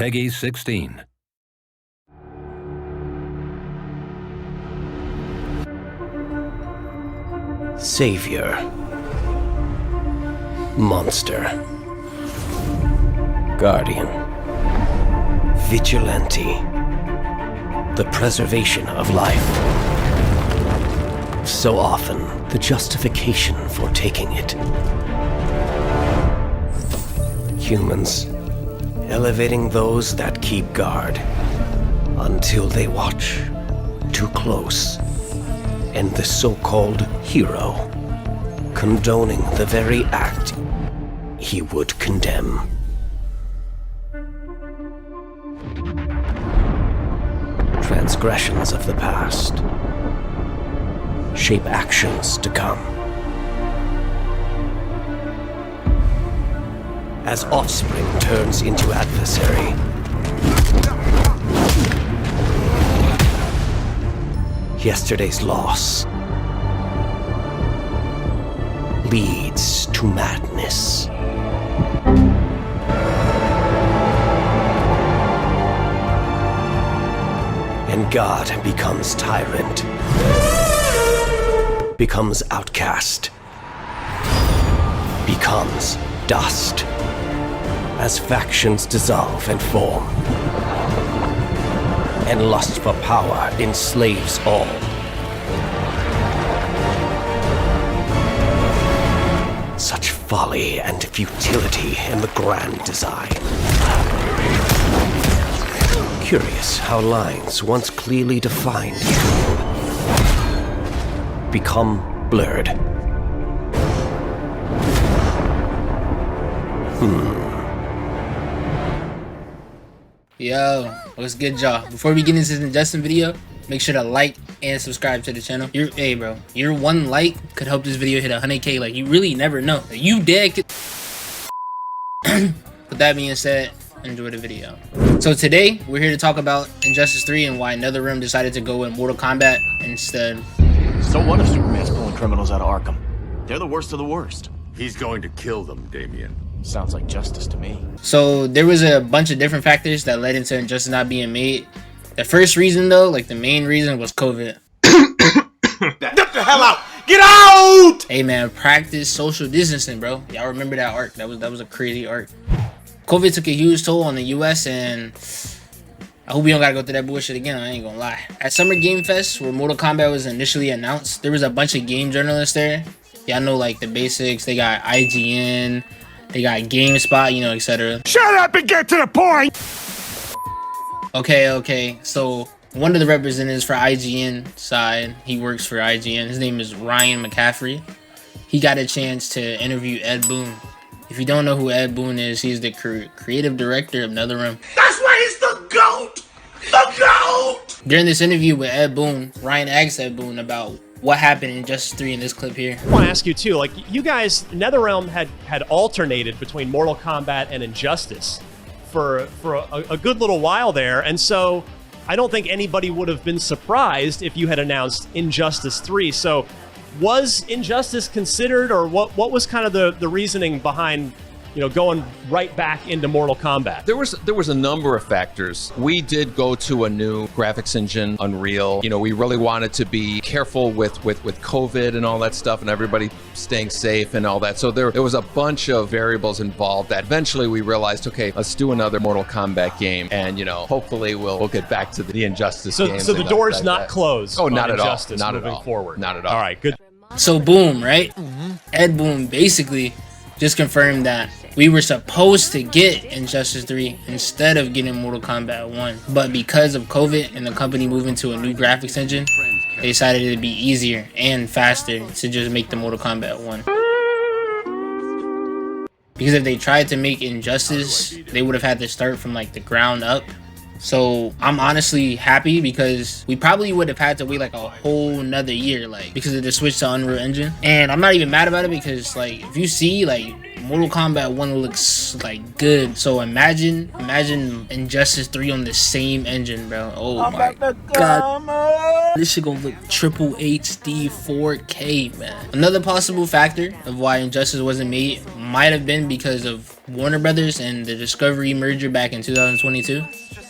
Peggy 16. Savior. Monster. Guardian. Vigilante. The preservation of life. So often, the justification for taking it. Humans, elevating those that keep guard until they watch too close. And the so-called hero, condoning the very act he would condemn. Transgressions of the past shape actions to come. As offspring turns into adversary, yesterday's loss leads to madness. And God becomes tyrant, becomes outcast, becomes dust, as factions dissolve and form, and lust for power enslaves all. Such folly and futility in the grand design. Curious how lines once clearly defined become blurred. Yo, what's good, y'all? Before we get into this Injustice video, make sure to like and subscribe to the channel. Hey bro, your one like could help this video hit 100K. Like, you really never know. You dead. With that being said, enjoy the video. So today we're here to talk about Injustice 3 and why NetherRealm decided to go with Mortal Kombat instead. So what if Superman's pulling criminals out of Arkham? They're the worst of the worst. He's going to kill them, Damien. Sounds like justice to me. So there was a bunch of different factors that led into Injustice not being made. The first reason though, like the main reason, was COVID. Get the hell out! Get out! Hey man, practice social distancing, bro. Y'all remember that arc? That was a crazy arc. COVID took a huge toll on the US, and I hope we don't gotta go through that bullshit again. I ain't gonna lie. At Summer Game Fest, where Mortal Kombat was initially announced, there was a bunch of game journalists there. Y'all know like the basics. They got IGN, they got GameSpot, you know, etc. Shut up and get to the point! Okay. So one of the representatives for IGN side, he works for IGN. His name is Ryan McCaffrey. He got a chance to interview Ed Boon. If you don't know who Ed Boon is, he's the creative director of NetherRealm. That's why he's the GOAT! The GOAT! During this interview with Ed Boon, Ryan asked Ed Boon about what happened in Injustice 3 in this clip here. I want to ask you too, like, you guys, NetherRealm had alternated between Mortal Kombat and Injustice for a good little while there, and so I don't think anybody would have been surprised if you had announced Injustice 3. So was Injustice considered, or what was kind of the reasoning behind, you know, going right back into Mortal Kombat? There was a number of factors. We did go to a new graphics engine, Unreal. You know, we really wanted to be careful with COVID and all that stuff, and everybody staying safe and all that. So there was a bunch of variables involved that eventually we realized, okay, let's do another Mortal Kombat game, and you know, hopefully we'll get back to the Injustice games. So the door's not closed. Oh, not at all. Not moving forward. Not at all. All right, good. So boom, right? Ed Boon basically just confirmed that we were supposed to get Injustice 3 instead of getting Mortal Kombat 1. But because of COVID and the company moving to a new graphics engine, they decided it'd be easier and faster to just make the Mortal Kombat 1. Because if they tried to make Injustice, they would have had to start from like the ground up. So I'm honestly happy, because we probably would have had to wait like a whole nother year, like, because of the switch to Unreal Engine. And I'm not even mad about it, because like, if you see, like, Mortal Kombat 1 looks like good. So imagine Injustice 3 on the same engine, bro. Oh my god. This shit gonna look triple HD 4K, man. Another possible factor of why Injustice wasn't made might have been because of Warner Brothers and the Discovery merger back in 2022.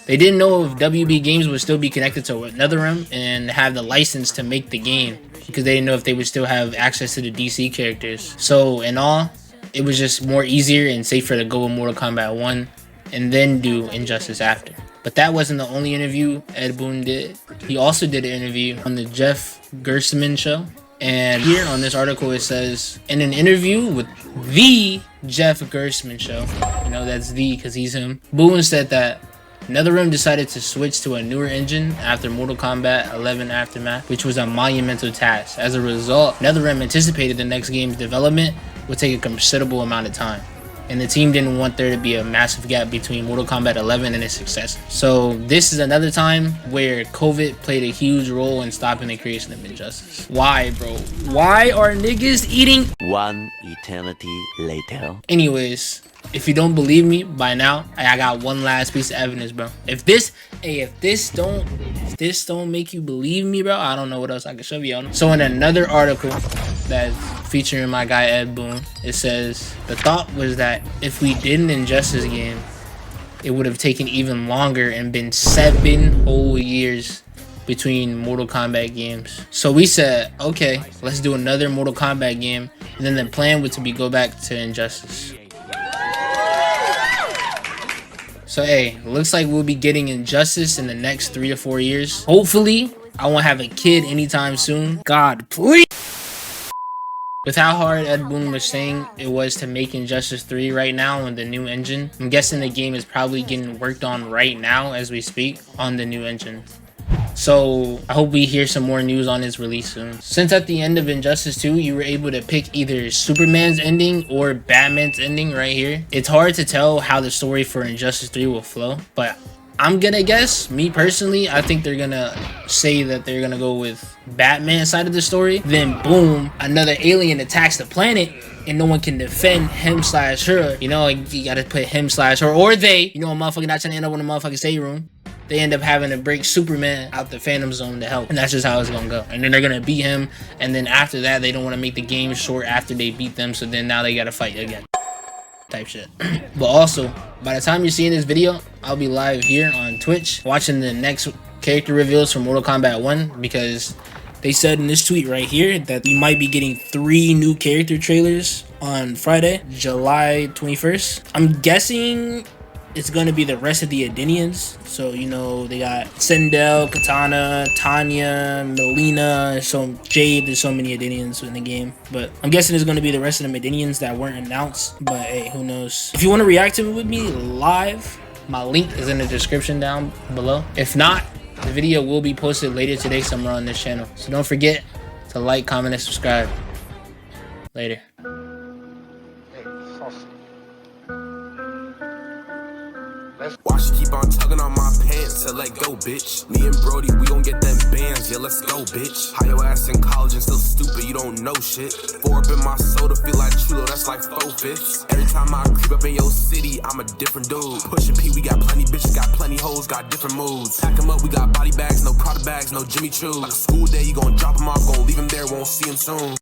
They didn't know if WB Games would still be connected to NetherRealm and have the license to make the game, because they didn't know if they would still have access to the DC characters. So in all, it was just more easier and safer to go with Mortal Kombat 1 and then do Injustice after. But that wasn't the only interview Ed Boon did. He also did an interview on the Jeff Gerstmann show. And here on this article it says, in an interview with the Jeff Gerstmann show, you know that's the because he's him, Boon said that NetherRealm decided to switch to a newer engine after Mortal Kombat 11 Aftermath, which was a monumental task. As a result, NetherRealm anticipated the next game's development would take a considerable amount of time, and the team didn't want there to be a massive gap between Mortal Kombat 11 and its successor. So this is another time where COVID played a huge role in stopping the creation of Injustice. Why, bro? Why are niggas eating? One eternity later. Anyways, if you don't believe me by now, I got one last piece of evidence, bro. If this don't make you believe me, bro, I don't know what else I can show you on. So in another article that's featuring my guy Ed Boon, it says the thought was that if we did an Injustice game, it would have taken even longer and been 7 whole years between Mortal Kombat games. So we said, okay, let's do another Mortal Kombat game, and then the plan was to go back to Injustice. So hey, looks like we'll be getting Injustice in the next 3 to 4 years. Hopefully, I won't have a kid anytime soon. God, please. With how hard Ed Boon was saying it was to make Injustice 3 right now on the new engine, I'm guessing the game is probably getting worked on right now as we speak on the new engine. So I hope we hear some more news on its release soon. Since at the end of Injustice 2, you were able to pick either Superman's ending or Batman's ending right here, it's hard to tell how the story for Injustice 3 will flow, but I'm gonna guess, me personally, I think they're gonna say that they're gonna go with Batman's side of the story. Then boom, another alien attacks the planet and no one can defend him/her. You know, like, you gotta put him/her, or they, you know, a motherfucker not trying to end up in a motherfucking state room. They end up having to break Superman out the Phantom Zone to help. And that's just how it's gonna go. And then they're gonna beat him. And then after that, they don't want to make the game short after they beat them. So then now they gotta fight again. Type shit. But also, by the time you're seeing this video, I'll be live here on Twitch watching the next character reveals for Mortal Kombat 1. Because they said in this tweet right here that we might be getting 3 new character trailers on Friday, July 21st. I'm guessing it's gonna be the rest of the Adenians. So, you know, they got Sindel, Katana, Tanya, Melina, so Jade. There's so many Adenians in the game, but I'm guessing it's gonna be the rest of the Adenians that weren't announced. But hey, who knows? If you want to react to it with me live, my link is in the description down below. If not, the video will be posted later today somewhere on this channel. So don't forget to like, comment, and subscribe. Later. Watch you keep on tugging on my pants to let go, bitch. Me and Brody, we gon' get them bands, yeah, let's go, bitch. High your ass in college and still stupid, you don't know shit. 4 up in my soda, feel like Chulo, that's like 4/5. Every time I creep up in your city, I'm a different dude. Pushing P, we got plenty bitches, got plenty hoes, got different moves. Pack 'em up, we got body bags, no Prada bags, no Jimmy Choo. Like a school day, you gon' drop 'em off, gon' leave 'em there, won't see 'em soon.